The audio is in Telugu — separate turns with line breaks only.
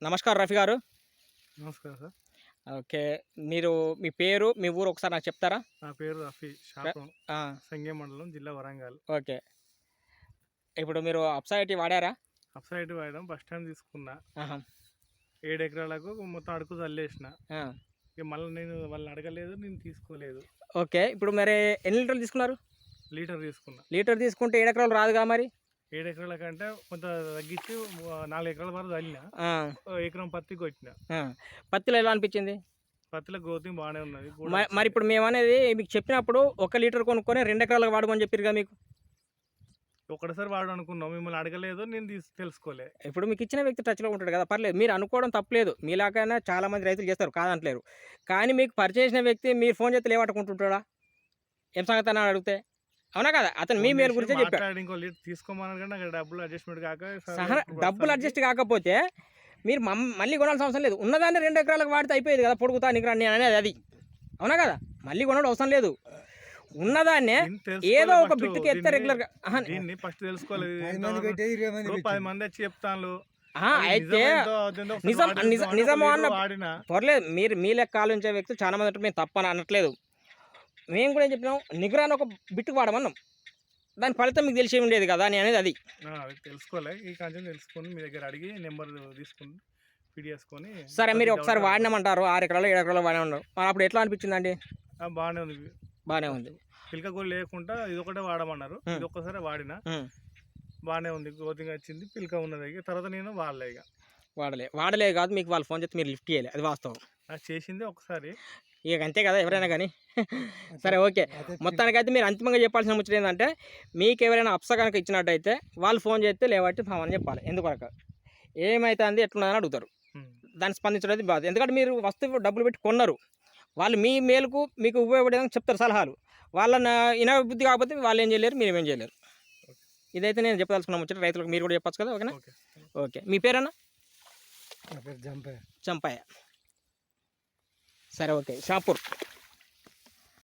నమస్కారం రఫీ గారు.
నమస్కారం సార్.
ఓకే. మీరు మీ పేరు, మీ ఊరు ఒకసారి నాకు చెప్తారా?
నా పేరు రఫీ. షాపురం,
ఆ!
సంగే మండలం, జిల్లా వరంగల్.
ఓకే. ఇప్పుడు మీరు అప్సా ఐటీ వాడారా?
అప్సైడ్ వాడడం బస్ స్టాండ్ తీసుకున్నా.
ఆహా!
7 ఎకరాలకు మొత్తం అడుగు చల్లేసిన.
ఆ!
ఇక మళ్ళీ నేను వాళ్ళని అడగలేదు, నేను తీసుకోలేదు.
ఓకే. ఇప్పుడు మరి ఎన్ని లీటర్లు తీసుకున్నారు?
లీటర్ తీసుకున్నా.
లీటర్ తీసుకుంటే 7 ఎకరాలు రాదుగా మరి?
7 ఎకరాల కంటే కొంత తగ్గించి 4 ఎకరాల వరకు చల్లిన.
ఆ!
ఎకరం పత్తి కొట్టిన.
ఆ! పత్తిలో ఎలా అనిపించింది?
పత్తిలో గ్రోతింగ్ బాగానే ఉన్నది.
మరి ఇప్పుడు మేమనేది మీకు చెప్పినప్పుడు 1 లీటర్ కొనుక్కొని 2 ఎకరాలకు వాడమని చెప్పిర్రుగా మీకు.
ఒకటిసారి వాడు అనుకున్నాం, మిమ్మల్ని అడగలేదు, నేను తెలుసుకోలే.
ఇప్పుడు మీకు ఇచ్చిన వ్యక్తి టచ్‌లో ఉంటాడు కదా! పర్లేదు. మీరు అనుకోవడం తప్పులేదు. మీలాగానే చాలామంది రైతులు చేస్తారు కాదంటలేరు. కానీ మీకు పరిచయం చేసిన వ్యక్తి మీరు ఫోన్ చేస్తే లేవట్టుకుంటుంటాడా? ఏం సంగతి అని అడిగితే? అవునా కదా? అతను మీ మేలు గురించే చెప్పాడు.
మాట్లాడి ఇంకో లీటర్ తీసుకోమన్నాడు కానీ నాకు డబ్బులు అడ్జస్ట్మెంట్ కాక
డబ్బులు అడ్జస్ట్ కాకపోతే మీరు మళ్ళీ కొనాల్సిన అవసరం లేదు. ఉన్నదాన్ని 2 ఎకరాలకు వాడితే అయిపోయేది కదా! పొడుగుతా నికరా నేను అనేది అది. అవునా కదా? మళ్ళీ కొనడం అవసరం లేదు. ఉన్నదాన్నే ఏదో ఒక బిట్టుకి ఎత్తే రెగ్యులర్గా
దీన్ని ఫస్ట్ తెలుసుకోలేదు. 10 మంది వచ్చి చెప్తాను.
అయితే నిజమో అన్న పర్లేదు. మీరు మీ లెక్క ఆలోచించే వ్యక్తులు చాలా మంది మేము తప్పని అనట్లేదు. మేము కూడా ఏం చెప్పినాం, నిగరాన్ని ఒక బిట్టుకు వాడమన్నాం. దాని ఫలితం మీకు తెలిసి ఉండేది కదా అని అనేది అది
తెలుసుకోలే. ఈ కాంచెం తెలుసుకొని మీ దగ్గర అడిగి నెంబర్ తీసుకుని ఫీడ్ చేసుకొని.
సరే, మీరు ఒకసారి వాడినామంటారు, 6 ఎకరాలు 7 ఎకరాలు వాడినామన్నారు. మరి అప్పుడు ఎట్లా అనిపించిందండి?
బాగానే ఉంది.
బాగానే ఉంది.
పిలక కూడా లేకుండా ఇది ఒకటే వాడమన్నారు. ఇది ఒక్కసారి వాడిన బాగానే ఉంది. గ్రోతింగ్ వచ్చింది, పిలక ఉన్నది. తర్వాత నేను
వాడలే కాదు. మీకు వాళ్ళు ఫోన్ చేస్తే మీరు లిఫ్ట్ చేయాలి, అది వాస్తవం.
చేసింది ఒకసారి,
ఇక అంతే కదా ఎవరైనా కానీ. సరే, ఓకే. మొత్తానికైతే మీరు అంతిమంగా చెప్పాల్సిన ముచ్చట ఏంటంటే, మీకు ఎవరైనా అప్సా కనుక ఇచ్చినట్టయితే వాళ్ళు ఫోన్ చేస్తే లేవట్టి అని చెప్పాలి. ఎందుకొరకు ఏమైతే అంది ఎట్లున్నదని అడుగుతారు. దాన్ని స్పందించడం బాధ. ఎందుకంటే మీరు వస్తువు డబ్బులు పెట్టి కొన్నారు. వాళ్ళు మీ మేలుకు మీకు ఉపయోగపడేదని చెప్తారు సలహాలు. వాళ్ళని బుద్ధి కాకపోతే వాళ్ళు ఏం చేయలేరు, మీరు ఏం చేయలేరు. ఇదైతే నేను చెప్పదలుచుకున్నాను ముచ్చట. రైతులకు మీరు కూడా చెప్పచ్చు కదా. ఓకేనా? ఓకే. మీ పేరన్నా?
జంపయ్య.
చంపయ్య. సరే, ఓకే. షాపూర్.